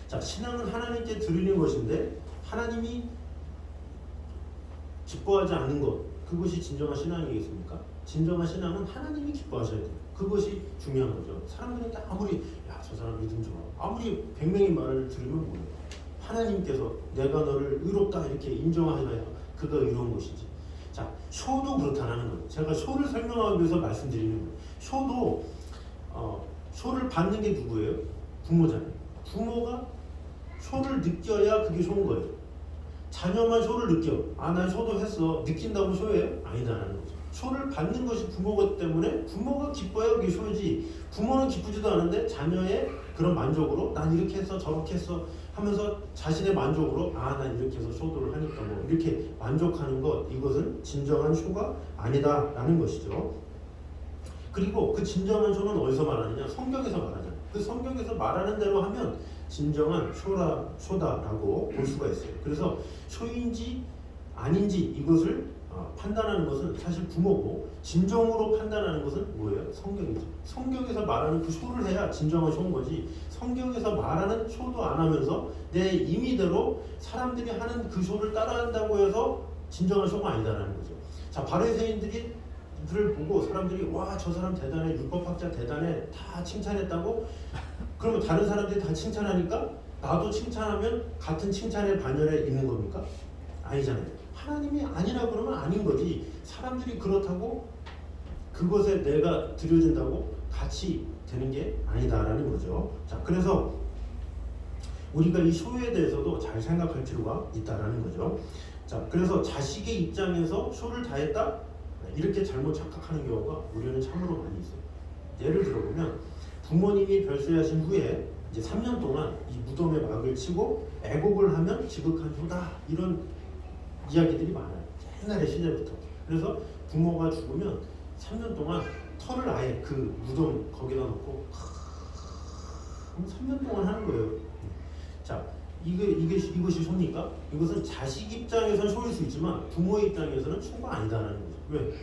자, 신앙은 하나님께 드리는 것인데 하나님이 기뻐하지 않는 것, 그것이 진정한 신앙이겠습니까? 진정한 신앙은 하나님이 기뻐하셔야 돼요. 그것이 중요한 거죠. 사람들한테 아무리 야, 저 사람 믿음 좋아, 아무리 100명의 말을 들으면 뭐예요? 하나님께서 내가 너를 의롭다 이렇게 인정하셔야 그가 의로운 것이지. 자, 쇼도 그렇다는 거예요. 제가 쇼를 설명하기 위해서 말씀드리는 거예요. 쇼도 쇼를 받는 게 누구예요? 부모잖아요. 부모가 쇼를 느껴야 그게 쇼인 거예요. 자녀만 쇼를 느껴. 아, 난 쇼도 했어. 느낀다고 쇼예요? 아니다라는 거죠. 쇼를 받는 것이 부모가 때문에 부모가 기뻐야 그게 쇼지. 부모는 기쁘지도 않은데 자녀의 그런 만족으로 난 이렇게 했어 저렇게 했어 하면서 자신의 만족으로 아, 난 이렇게 해서 쇼도를 하니까 뭐 이렇게 만족하는 것, 이것은 진정한 쇼가 아니다라는 것이죠. 그리고 그 진정한 쇼는 어디서 말하느냐? 성경에서 말하잖아요. 그 성경에서 말하는 대로 하면 진정한 쇼다라고 볼 수가 있어요. 그래서 쇼인지 아닌지 이것을 판단하는 것은 사실 부모고, 진정으로 판단하는 것은 뭐예요? 성경이죠. 성경에서 말하는 그 쇼를 해야 진정한 쇼인 거지, 성경에서 말하는 쇼도 안 하면서 내 임의대로 사람들이 하는 그 쇼를 따라한다고 해서 진정한 쇼가 아니다라는 거죠. 자, 바리새인들이 를 보고 사람들이 와, 저 사람 대단해, 율법학자 대단해, 다 칭찬했다고. 그러면 다른 사람들이 다 칭찬하니까 나도 칭찬하면 같은 칭찬의 반열에 있는 겁니까? 아니잖아요. 하나님이 아니라 그러면 아닌 거지, 사람들이 그렇다고 그것에 내가 들여진다고 같이 되는 게 아니다라는 거죠. 자, 그래서 우리가 이 쇼에 대해서도 잘 생각할 필요가 있다라는 거죠. 자, 그래서 자식의 입장에서 쇼를 다 했다? 이렇게 잘못 착각하는 경우가 우리는 참으로 많이 있어요. 예를 들어보면 부모님이 별세하신 후에 이제 3년 동안 이 무덤에 막을 치고 애곡을 하면 지극한 효다, 이런 이야기들이 많아요. 옛날의 시대부터. 그래서 부모가 죽으면 3년 동안 털을 아예 그 무덤 거기다 놓고 3년 동안 하는 거예요. 자, 이것이 쇼입니까? 이것은 자식 입장에서는 쇼일 수 있지만 부모 입장에서는 쇼가 아니다라는 거죠. 왜?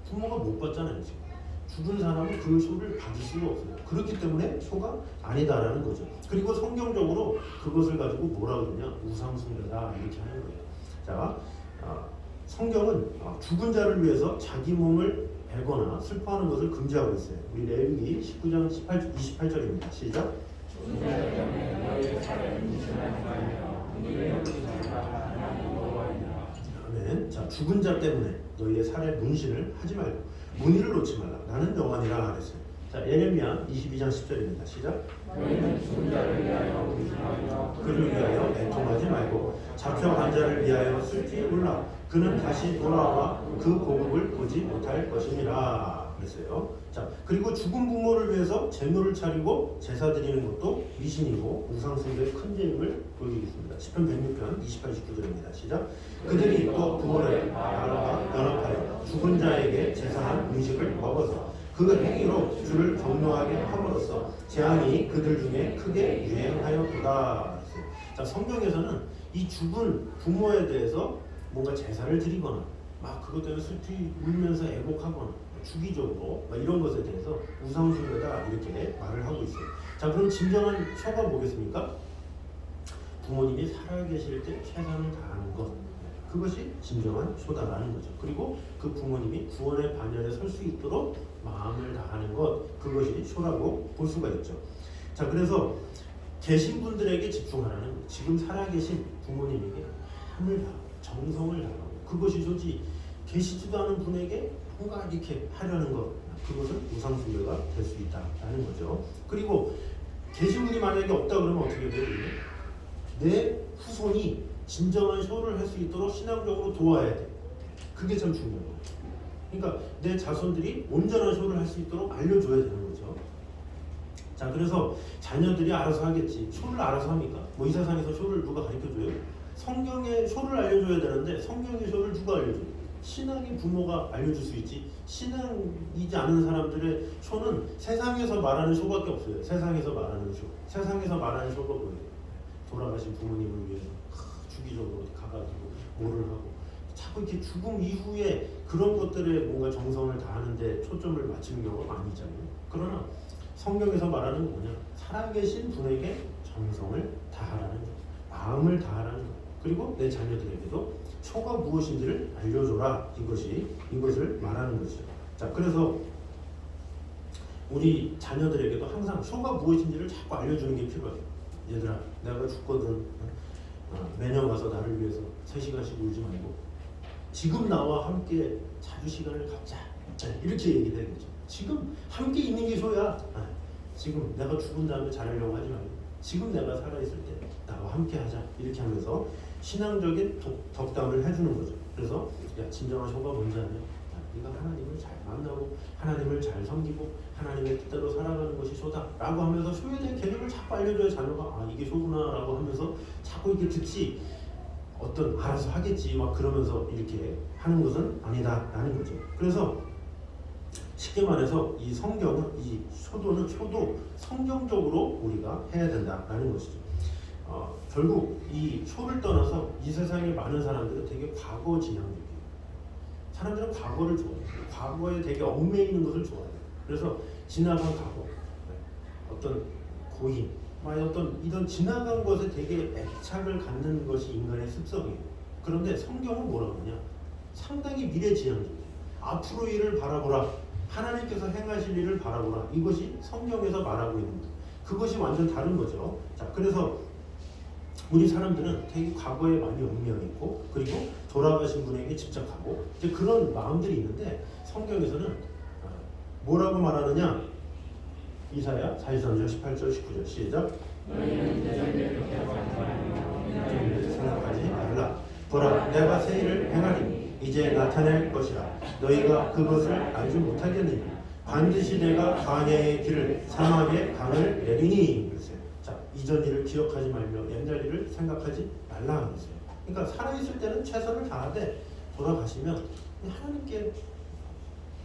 부모가 못 받잖아요. 지금 죽은 사람은 그 쇼를 받을 수가 없어요. 그렇기 때문에 쇼가 아니다라는 거죠. 그리고 성경적으로 그것을 가지고 뭐라 그러냐? 우상숭배다, 이렇게 하는 거예요. 자, 성경은 죽은 자를 위해서 자기 몸을 베거나 슬퍼하는 것을 금지하고 있어요. 우리 레위기 19장 28절입니다. 시작. 아멘. 자, 죽은 자 때문에 너희의 살에 문신을 하지 말고 문의를 놓지 말라. 나는 여호와니라 그랬어요. 자, 예레미야 22장 10절입니다. 시작. 너희는 죽은 자를 위하여 의심하며 그를 위하여 애통하지 말고 잡혀간 자를 위하여 슬피 울라. 그는 다시 돌아와 그 고국을 보지 못할 것이니라 그랬어요. 자, 그리고 죽은 부모를 위해서 제물을 차리고 제사 드리는 것도 미신이고 우상숭배의 큰 죄임을 보여주겠습니다. 시편 106편 28, 19절입니다. 시작. 그들이 또 부모를 나라와 연합하여 죽은 자에게 제사한 음식을 먹어서 그 행위로 주를 경노하게 함으로써 재앙이 그들 중에 크게 유행하였도다. 자, 성경에서는 이 죽은 부모에 대해서 뭔가 제사를 드리거나 막 그것 때문에 슬피 울면서 애곡하거나 주기적으로 막 이런 것에 대해서 우상숭배다, 이렇게 말을 하고 있어요. 자, 그럼 진정한 쇼가 뭐겠습니까? 부모님이 살아계실 때 최선을 다하는 것, 그것이 진정한 쇼다라는 거죠. 그리고 그 부모님이 구원의 반열에 설 수 있도록 마음을 다하는 것, 그것이 쇼라고 볼 수가 있죠. 자, 그래서 계신 분들에게 집중하라는 거예요. 지금 살아계신 부모님에게 마음을 다하고 정성을 다하고, 그것이 쇼지 계시지도 않은 분에게 뭔가 이렇게 하려는 것, 그것은 우상숭배가 될 수 있다라는 거죠. 그리고 계신 분이 만약에 없다 그러면 어떻게 돼요? 내 후손이 진정한 쇼를 할 수 있도록 신앙적으로 도와야 돼. 그게 참 중요한 거예요. 그러니까 내 자손들이 온전한 쇼를 할 수 있도록 알려줘야 되는 거죠. 자, 그래서 자녀들이 알아서 하겠지. 쇼를 알아서 합니까? 뭐 이 세상에서 쇼를 누가 가르쳐줘요? 성경에 쇼를 알려줘야 되는데 성경의 쇼를 누가 알려줘요? 신앙의 부모가 알려줄 수 있지. 신앙이지 않은 사람들의 쇼는 세상에서 말하는 쇼밖에 없어요. 세상에서 말하는 쇼. 세상에서 말하는 쇼가 뭐예요? 돌아가신 부모님을 위해서 주기적으로 가가지고 뭐를 하고 자꾸 이렇게 죽음 이후에 그런 것들에 뭔가 정성을 다하는데 초점을 맞추는 경우가 많이 있잖아요. 그러나 성경에서 말하는 뭐냐? 살아계신 분에게 정성을 다하라는 것, 마음을 다하라는 것, 그리고 내 자녀들에게도 쇼가 무엇인지를 알려줘라. 이것을 말하는 것이죠. 자, 그래서 우리 자녀들에게도 항상 쇼가 무엇인지를 자꾸 알려주는 게 필요해요. 얘들아, 내가 죽거든. 매년 와서 나를 위해서 3시간씩 울지 말고 지금 나와 함께 자주 시간을 갖자. 이렇게 얘기를 해야겠죠. 지금 함께 있는 게 쇼야. 지금 내가 죽은 다음에 잘하려고 하지 말고 지금 내가 살아있을 때 나와 함께 하자. 이렇게 하면서 신앙적인 덕담을 해주는 거죠. 그래서 야, 진정한 쇼가 뭔지 아냐? 네가 하나님을 잘 만나고 하나님을 잘 섬기고 하나님의 뜻대로 살아가는 것이 쇼다 라고 하면서 쇼에 대한 개념을 자꾸 알려줘야 자녀가 이게 쇼구나 라고 하면서 자꾸 이렇게 듣지, 어떤 알아서 하겠지 막 그러면서 이렇게 하는 것은 아니다 라는 거죠. 그래서 쉽게 말해서 이 성경은, 이 쇼도 성경적으로 우리가 해야 된다라는 것이죠. 결국 이 쇼를 떠나서 이 세상에 많은 사람들은 되게 과거 지향적이에요. 사람들은 과거를 좋아해요. 과거에 되게 얽매이는 것을 좋아해요. 그래서 지나간 과거, 어떤 고인, 어떤 이런 지나간 것에 되게 애착을 갖는 것이 인간의 습성이에요. 그런데 성경은 뭐라고 하냐? 상당히 미래지향적이에요. 앞으로 일을 바라보라. 하나님께서 행하실 일을 바라보라. 이것이 성경에서 말하고 있는 것. 그것이 완전 다른 거죠. 자, 그래서 우리 사람들은 되게 과거에 많이 얽매여 있고, 그리고 돌아가신 분에게 집착하고 이제 그런 마음들이 있는데 성경에서는 뭐라고 말하느냐? 이사야 43장 18절 19절 시작. 생각하지 말라. 보라 내가 새 일을 행하리니 이제 나타낼 것이라 너희가 그것을 알지 못하겠느냐 반드시 내가 광야의 길을 사막의 강을 내리니 그랬어요. 자, 이전 일을 기억하지 말며 옛날 일을 생각하지 말라 그랬어요. 그러니까 살아있을 때는 최선을 다하되 돌아가시면 하나님께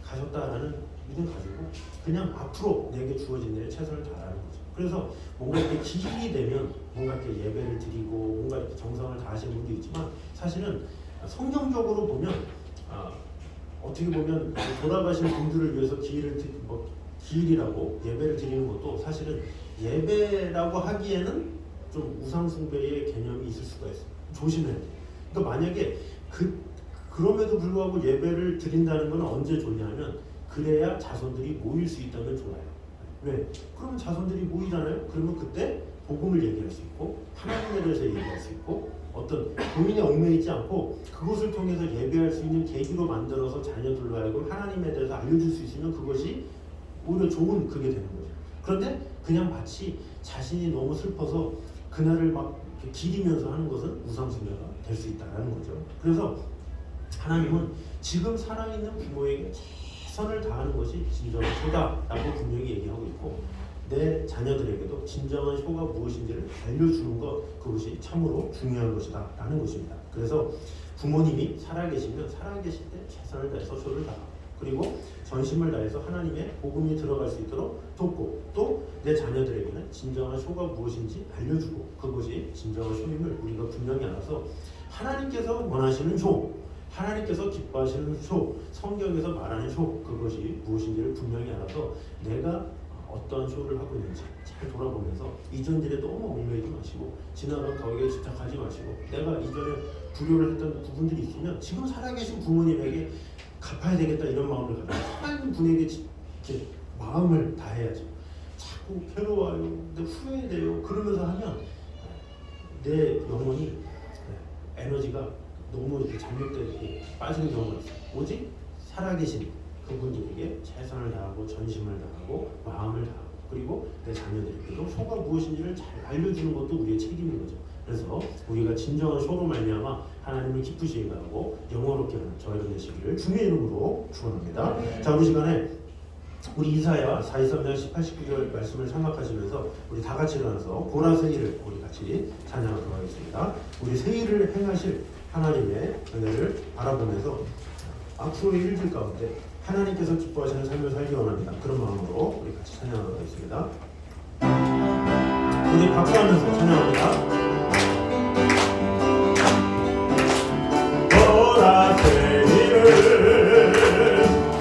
가셨다라는 믿음 가지고 그냥 앞으로 내게 주어진 일에 최선을 다하는 거죠. 그래서 뭔가 이렇게 기일이 되면 뭔가 이렇게 예배를 드리고 뭔가 이렇게 정성을 다하시는 분도 있지만 사실은 성경적으로 보면 어떻게 보면 돌아가신 분들을 위해서 기일이라고 예배를 드리는 것도 사실은 예배라고 하기에는 좀 우상숭배의 개념이 있을 수가 있어요. 조심해야 돼요. 그러니까 만약에 그럼에도 불구하고 예배를 드린다는 건 언제 좋냐면 그래야 자손들이 모일 수 있다면 좋아요. 왜? 그러면 자손들이 모이잖아요. 그러면 그때 복음을 얘기할 수 있고 하나님에 대해서 얘기할 수 있고 어떤 고민에 얽매이지 않고 그것을 통해서 예배할 수 있는 계기로 만들어서 자녀들로 하여금 하나님에 대해서 알려줄 수 있으면 그것이 오히려 좋은 그게 되는 거죠. 그런데 그냥 마치 자신이 너무 슬퍼서 그날을 막 기리면서 하는 것은 우상숭배가 될 수 있다는 거죠. 그래서 하나님은 지금 살아있는 부모에게 최선을 다하는 것이 진정한 효다라고 분명히 얘기하고 있고 내 자녀들에게도 진정한 효가 무엇인지를 알려주는 것 그것이 참으로 중요한 것이다 라는 것입니다. 그래서 부모님이 살아계시면 살아계실 때 최선을 다해서 효를 다하고 그리고 전심을 다해서 하나님의 복음이 들어갈 수 있도록 돕고 또 내 자녀들에게는 진정한 효가 무엇인지 알려주고 그것이 진정한 효임을 우리가 분명히 알아서 하나님께서 원하시는 효 하나님께서 기뻐하시는 효 성경에서 말하는 효 그것이 무엇인지를 분명히 알아서 내가 어떠한 쇼를 하고 있는지 잘 돌아보면서 이전 일에 너무 얽매이지 마시고 지나간 거기에 집착하지 마시고 내가 이전에 불효를 했던 부분들이 있으면 지금 살아계신 부모님에게 갚아야 되겠다 이런 마음을 가지고 살아있는 분에게 이렇게 마음을 다해야죠. 자꾸 괴로워요. 근데 후회돼요. 그러면서 하면 내 영혼이 에너지가 너무 이렇게 잘못되게 빠지는 경우가 있어요. 오직 살아계신 그분들에게 최선을 다하고 전심을 다하고 마음을 다하고 그리고 내 자녀들에게도 효가 무엇인지를 잘 알려주는 것도 우리의 책임인 거죠. 그래서 우리가 진정한 효로 말미암아 하나님을 기쁘시게 하고 영원롭게 하는 저희들 되시기를 주의 이름으로 축원합니다. 자, 우리 시간에 우리 이사야 423장 18, 19절 말씀을 생각하시면서 우리 다 같이 일어나서 보라 새 일을 우리 같이 찬양하도록 하겠습니다. 우리 새 일을 행하실 하나님의 은혜를 바라보면서 앞으로의 일들 가운데 하나님께서 기뻐하시는 삶을 살기 원합니다. 그런 마음으로 우리 같이 찬양하도록 하겠습니다. 우리 박수하면서 찬양합니다. 보라색 일을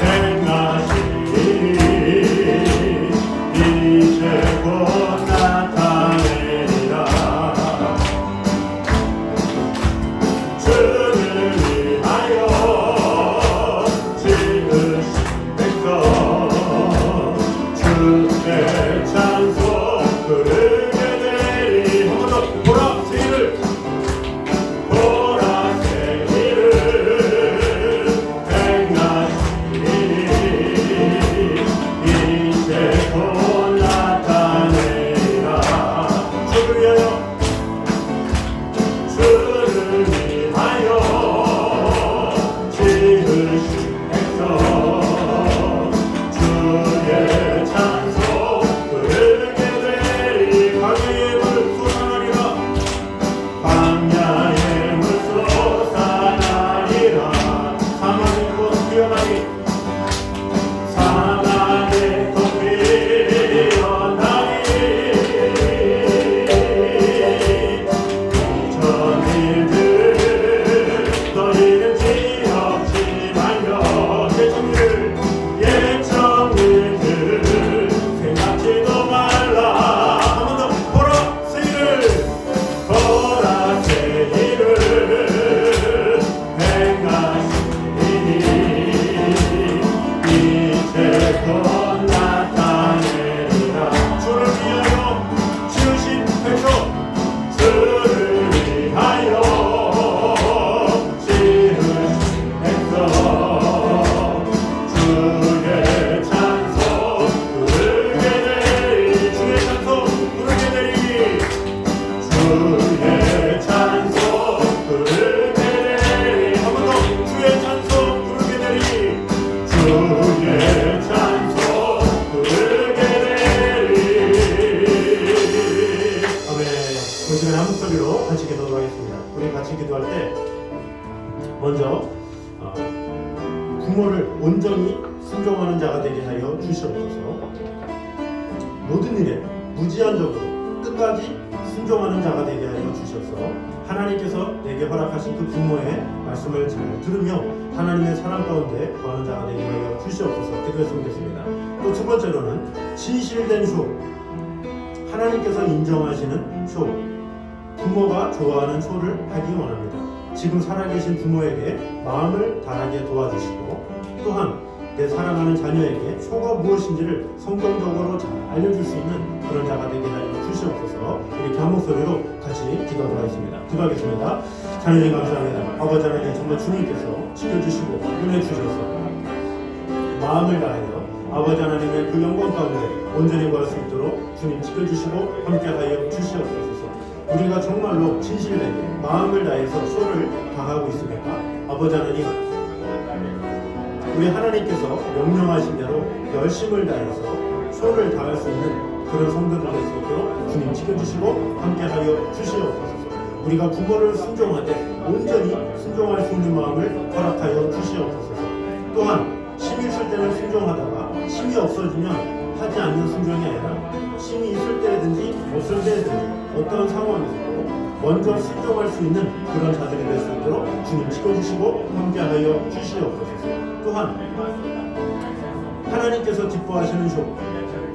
행하시니 이제 곧 나타내리라. 주를 위하여 주의 찬송 그르게 되리. 한번 더 보라 먼저 부모를 온전히 순종하는 자가 되게 하여 주시옵소서. 모든 일에 무제한적으로 끝까지 순종하는 자가 되게 하여 주셔서 하나님께서 내게 허락하신 그 부모의 말씀을 잘 들으며 하나님의 사랑 가운데 거하는 자가 되게 하여 주시옵소서. 기도했으면 좋겠습니다. 또 두 번째로는 진실된 쇼, 하나님께서 인정하시는 쇼, 부모가 좋아하는 쇼를 하기 원합니다. 지금 살아계신 부모에게 마음을 다하게 도와주시고 또한 내 사랑하는 자녀에게 쇼가 무엇인지를 성경적으로 잘 알려줄 수 있는 그런 자가 되게 하여 주시옵소서. 이렇게 한 목소리로 같이 기도하도록 하겠습니다. 기도하겠습니다. 하나님 감사합니다. 아버지 하나님 정말 주님께서 지켜주시고 은혜 주셔서 마음을 다하여 아버지 하나님의 그 영광 가운데 온전히 구할 수 있도록 주님 지켜주시고 함께하여 주시옵소서. 우리가 정말로 진실되게 마음을 다해서 쇼를 다하고 있습니까? 아버지 하나님, 우리 하나님께서 명령하신 대로 열심을 다해서 쇼를 다할 수 있는 그런 성도들 될 수 있도록 주님 지켜주시고 함께하여 주시옵소서. 우리가 부모를 순종하되 온전히 순종할 수 있는 마음을 허락하여 주시옵소서. 또한 힘이 있을 때는 순종하다가 힘이 없어지면 하지 않는 순종이 아니라 힘이 있을 때든지 없을 때든지 어떤 상황에서도 먼저 순종할 수 있는 그런 자들이 될 수 있도록 주님 지켜주시고 함께하여 주시옵소서. 또한 하나님께서 기뻐하시는 쇼,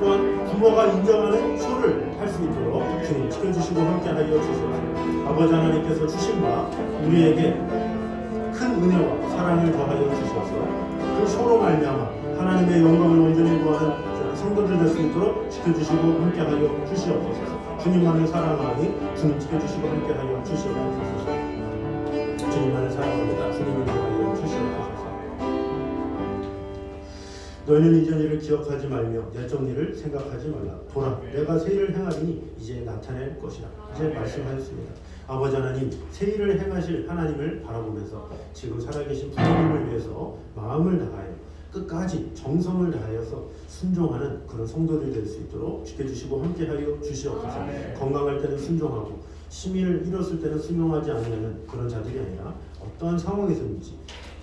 또한 부모가 인정하는 쇼를 할 수 있도록 주님 지켜주시고 함께하여 주시옵소서. 아버지 하나님께서 주신 바 우리에게 큰 은혜와 사랑을 더하여 주셔서 그 쇼로 말미암아 하나님의 영광을 온전히 구하는 성도들 될 수 있도록 지켜주시고 함께하여 주시옵소서. 주님만을 사랑하니 주님 지켜주시고 함께하여 주시옵소서. 주님만을 사랑합니다. 주님을 위하여 주시옵소서. 너희는 이전 일을 기억하지 말며 옛적 일을 생각하지 말라. 보라, 내가 새 일을 행하리니 이제 나타낼 것이라. 이제 말씀하였습니다. 아버지 하나님, 새 일을 행하실 하나님을 바라보면서 지금 살아계신 부모님을 위해서 마음을 다하여 끝까지 정성을 다하여서 순종하는 그런 성도들이 될 수 있도록 지켜주시고 함께하여 주시옵소서. 건강할 때는 순종하고 심의를 잃었을 때는 순종하지 않는 그런 자들이 아니라 어떠한 상황에서든지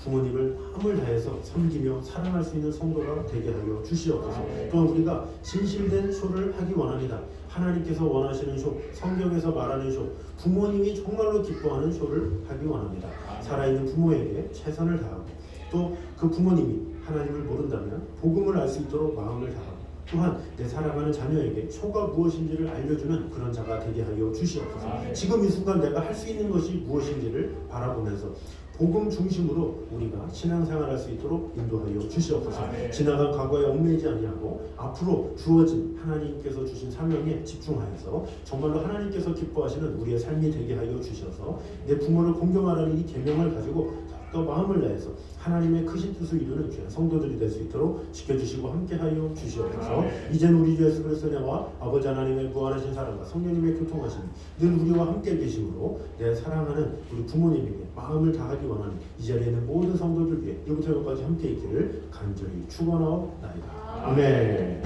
부모님을 마음을 다해서 섬기며 사랑할 수 있는 성도가 되게 하여 주시옵소서. 또한 우리가 진실된 쇼를 하기 원합니다. 하나님께서 원하시는 쇼, 성경에서 말하는 쇼, 부모님이 정말로 기뻐하는 쇼를 하기 원합니다. 살아있는 부모에게 최선을 다하고 또 그 부모님이 하나님을 모른다면 복음을 알 수 있도록 마음을 다하고 또한 내 사랑하는 자녀에게 쇼가 무엇인지를 알려주는 그런 자가 되게 하여 주시옵소서. 지금 이 순간 내가 할 수 있는 것이 무엇인지를 바라보면서 복음 중심으로 우리가 신앙생활할 수 있도록 인도하여 주시옵소서. 지나간 과거에 얽매이지 아니하고 앞으로 주어진 하나님께서 주신 사명에 집중하여서 정말로 하나님께서 기뻐하시는 우리의 삶이 되게 하여 주셔서 내 부모를 공경하라는 이 계명을 가지고 또 마음을 다해서 하나님의 크신 뜻을 이루는 귀한 성도들이 될 수 있도록 지켜주시고 함께하여 주시옵소서. 이제는 우리 주 예수 그리스도의 은혜와 아버지 하나님의 무한하신 사랑과 성령님의 교통하심이 늘 우리와 함께 계심으로 내 사랑하는 우리 부모님에게 마음을 다하기 원하는 이 자리에 있는 모든 성도들 위해 이부터 여기까지 함께 있기를 간절히 축원하옵나이다. 아멘.